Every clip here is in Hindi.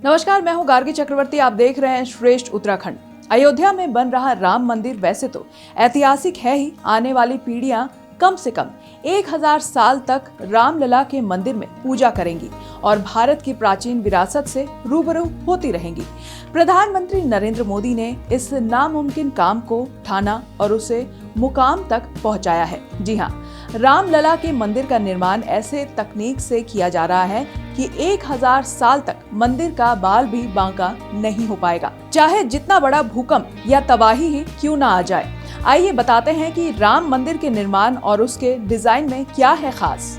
नमस्कार, मैं हूं गार्गी चक्रवर्ती। आप देख रहे हैं श्रेष्ठ उत्तराखंड। अयोध्या में बन रहा राम मंदिर वैसे तो ऐतिहासिक है ही। आने वाली पीढ़ियां कम से कम 1000 साल तक रामलला के मंदिर में पूजा करेंगी और भारत की प्राचीन विरासत से रूबरू होती रहेंगी। प्रधानमंत्री नरेंद्र मोदी ने इस नामुमकिन काम को ठाना और उसे मुकाम तक पहुंचाया है। जी हाँ, रामलला के मंदिर का निर्माण ऐसे तकनीक से किया जा रहा है कि 1000 साल तक मंदिर का बाल भी बांका नहीं हो पाएगा, चाहे जितना बड़ा भूकंप या तबाही ही क्यों ना आ जाए। आइए बताते हैं कि राम मंदिर के निर्माण और उसके डिजाइन में क्या है खास।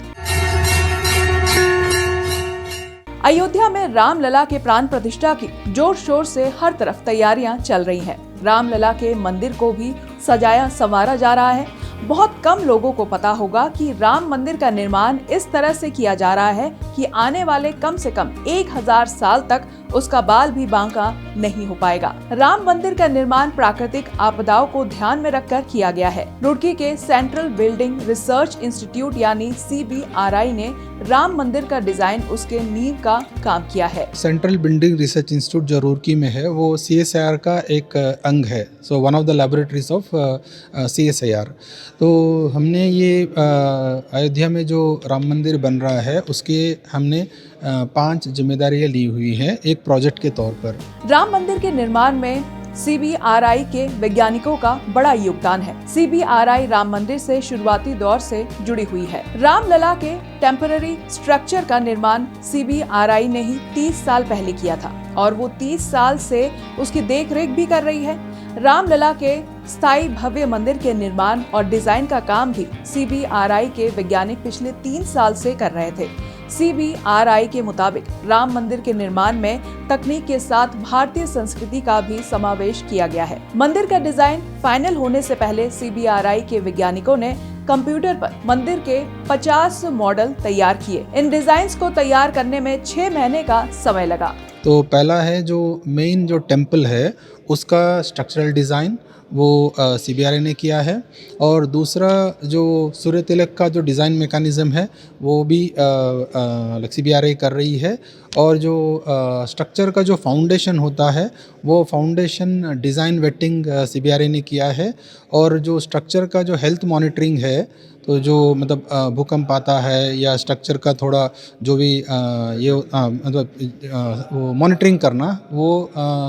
अयोध्या में रामलला के प्राण प्रतिष्ठा की जोर शोर से हर तरफ तैयारियां चल रही हैं। रामलला के मंदिर को भी सजाया संवारा जा रहा है। बहुत कम लोगों को पता होगा कि राम मंदिर का निर्माण इस तरह से किया जा रहा है कि आने वाले कम से कम 1000 साल तक उसका बाल भी बांका नहीं हो पाएगा। राम मंदिर का निर्माण प्राकृतिक आपदाओं को ध्यान में रखकर किया गया है। रुड़की के सेंट्रल बिल्डिंग रिसर्च इंस्टीट्यूट यानी CBRI ने राम मंदिर का डिजाइन उसके नींव का काम किया है। सेंट्रल बिल्डिंग रिसर्च इंस्टीट्यूट जो रुड़की में है वो CSIR का एक अंग है। So one of the laboratories of CSIR। तो हमने ये अयोध्या में जो राम मंदिर बन रहा है उसके हमने 5 जिम्मेदारियां ली हुई हैं एक प्रोजेक्ट के तौर पर। राम मंदिर के निर्माण में CBRI के वैज्ञानिकों का बड़ा योगदान है। CBRI राम मंदिर से शुरुआती दौर से जुड़ी हुई है। रामलला के टेम्पररी स्ट्रक्चर का निर्माण CBRI ने ही 30 साल पहले किया था और वो 30 साल से उसकी देखरेख भी कर रही है। रामलला के स्थायी भव्य मंदिर के निर्माण और डिजाइन का काम भी CBRI के वैज्ञानिक पिछले 3 साल से कर रहे थे। CBRI के मुताबिक राम मंदिर के निर्माण में तकनीक के साथ भारतीय संस्कृति का भी समावेश किया गया है। मंदिर का डिजाइन फाइनल होने से पहले CBRI के वैज्ञानिकों ने कंप्यूटर पर मंदिर के 50 मॉडल तैयार किए। इन डिजाइन्स को तैयार करने में 6 महीने का समय लगा। तो पहला है जो मेन जो टेम्पल है उसका स्ट्रक्चरल डिज़ाइन वो CBRI ने किया है और दूसरा जो सूर्य तिलक का जो डिज़ाइन मैकेनिज़्म है वो भी CBRI कर रही है और जो स्ट्रक्चर का जो फाउंडेशन होता है वो फाउंडेशन डिज़ाइन वेटिंग CBRI ने किया है और जो स्ट्रक्चर का जो हेल्थ मॉनिटरिंग है तो जो मतलब भूकंप आता है या स्ट्रक्चर का थोड़ा जो भी ये मतलब वो मॉनिटरिंग करना वो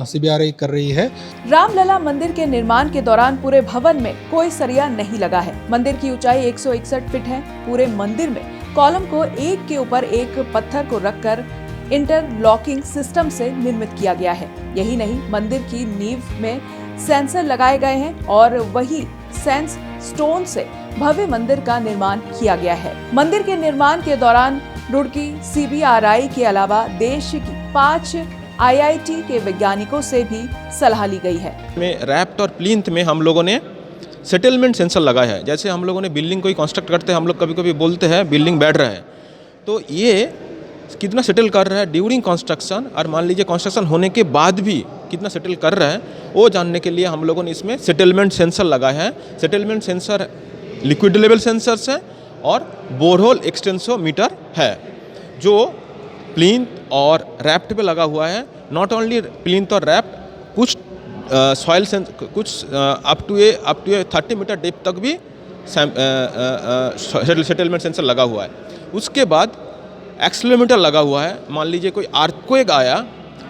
CBRI कर रही है। रामलला मंदिर के निर्माण के दौरान पूरे भवन में कोई सरिया नहीं लगा है। मंदिर की ऊंचाई 161 फीट है। पूरे मंदिर में कॉलम को एक के ऊपर एक पत्थर को रखकर इंटरलॉकिंग सिस्टम से निर्मित किया गया है। यही नहीं, मंदिर की नींव में सेंसर लगाए गए हैं और वही सेंस स्टोन से भव्य मंदिर का निर्माण किया गया है। मंदिर के निर्माण के दौरान रुड़की CBRI के अलावा देश की 5 IIT के वैज्ञानिकों से भी सलाह ली गई है। में रैप्ट और प्लिंथ में हम लोगों ने सेटलमेंट सेंसर लगाया है। जैसे हम लोगों ने बिल्डिंग कोई कंस्ट्रक्ट करते हैं, हम लोग कभी कभी बोलते हैं बिल्डिंग बैठ रहा है, तो ये कितना सेटल कर रहा है ड्यूरिंग कंस्ट्रक्शन और मान लीजिए कंस्ट्रक्शन होने के बाद भी कितना सेटल कर रहा है वो जानने के लिए हम लोगों ने इसमें सेटलमेंट सेंसर लगाया है। Settlement sensor liquid level sensors है और बोरहोल एक्सटेंसोमीटर है जो प्लिंथ और रैप्ट पे लगा हुआ है। नॉट ओनली प्लिंथ और रैप्ट, कुछ सॉइल कुछ up to a 30 metre depth तक भी सेटलमेंट सेंसर लगा हुआ है। उसके बाद एक्सेलेरोमीटर लगा हुआ है। मान लीजिए कोई अर्थक्वेक आया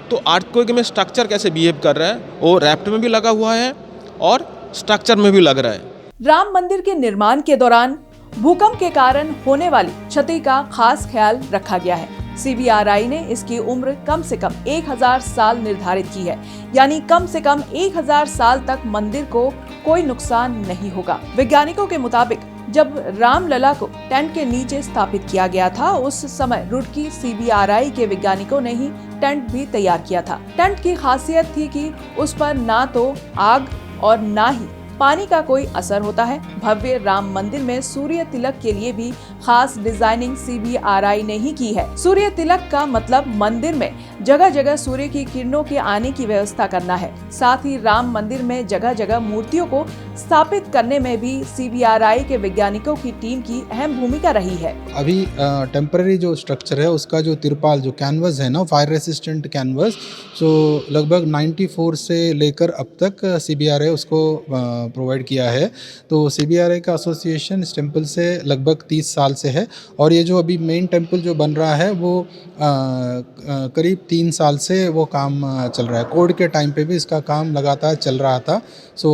तो अर्थक्वेक में स्ट्रक्चर कैसे बिहेव कर रहा है वो रैप्ट में भी लगा हुआ है और स्ट्रक्चर में भी लग रहा है। राम मंदिर के निर्माण के दौरान भूकंप के कारण होने वाली क्षति का खास ख्याल रखा गया है। CBRI ने इसकी उम्र कम से कम 1000 साल निर्धारित की है, यानी कम से कम 1000 साल तक मंदिर को कोई नुकसान नहीं होगा। वैज्ञानिकों के मुताबिक जब रामलला को टेंट के नीचे स्थापित किया गया था उस समय रुड़की CBRI के वैज्ञानिकों ने ही टेंट भी तैयार किया था। टेंट की खासियत थी कि उस पर ना तो आग और ना ही पानी का कोई असर होता है? भव्य राम मंदिर में सूर्य तिलक के लिए भी खास डिजाइनिंग CBRI ने ही की है। सूर्य तिलक का मतलब मंदिर में जगह जगह सूर्य की किरणों के आने की व्यवस्था करना है। साथ ही राम मंदिर में जगह जगह मूर्तियों को स्थापित करने में भी CBRI के वैज्ञानिकों की टीम की अहम भूमिका रही है। अभी टेम्पररी जो स्ट्रक्चर है उसका जो तिरपाल जो कैनवस है ना, फायर रेसिस्टेंट कैनवस, तो लगभग 94 से लेकर अब तक CBRI उसको प्रोवाइड किया है। तो CBRI का एसोसिएशन इस टेम्पल से लगभग 30 साल से है और ये जो अभी मेन टेम्पल जो बन रहा है वो करीब 3 साल से वो काम चल रहा है। कोविड के टाइम पे भी इसका काम लगातार चल रहा था। सो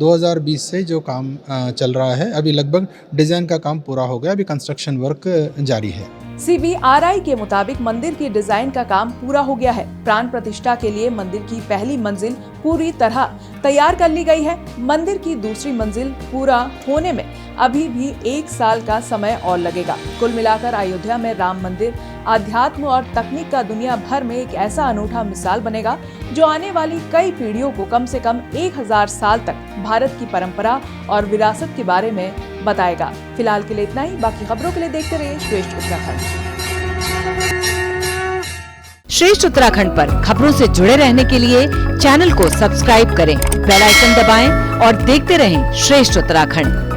2020 से जो काम चल रहा है, अभी लगभग डिज़ाइन का काम पूरा हो गया, अभी कंस्ट्रक्शन वर्क जारी है। CBRI के मुताबिक मंदिर की डिजाइन का काम पूरा हो गया है। प्राण प्रतिष्ठा के लिए मंदिर की पहली मंजिल पूरी तरह तैयार कर ली गई है। मंदिर की दूसरी मंजिल पूरा होने में अभी भी 1 साल का समय और लगेगा। कुल मिलाकर अयोध्या में राम मंदिर आध्यात्म और तकनीक का दुनिया भर में एक ऐसा अनूठा मिसाल बनेगा जो आने वाली कई पीढ़ियों को कम से कम 1000 साल तक भारत की परंपरा और विरासत के बारे में बताएगा। फिलहाल के लिए इतना ही। बाकी खबरों के लिए देखते रहिए श्रेष्ठ उत्तराखंड। श्रेष्ठ उत्तराखंड पर खबरों से जुड़े रहने के लिए चैनल को सब्सक्राइब करें, बेल आइकन दबाएं और देखते रहें श्रेष्ठ उत्तराखंड।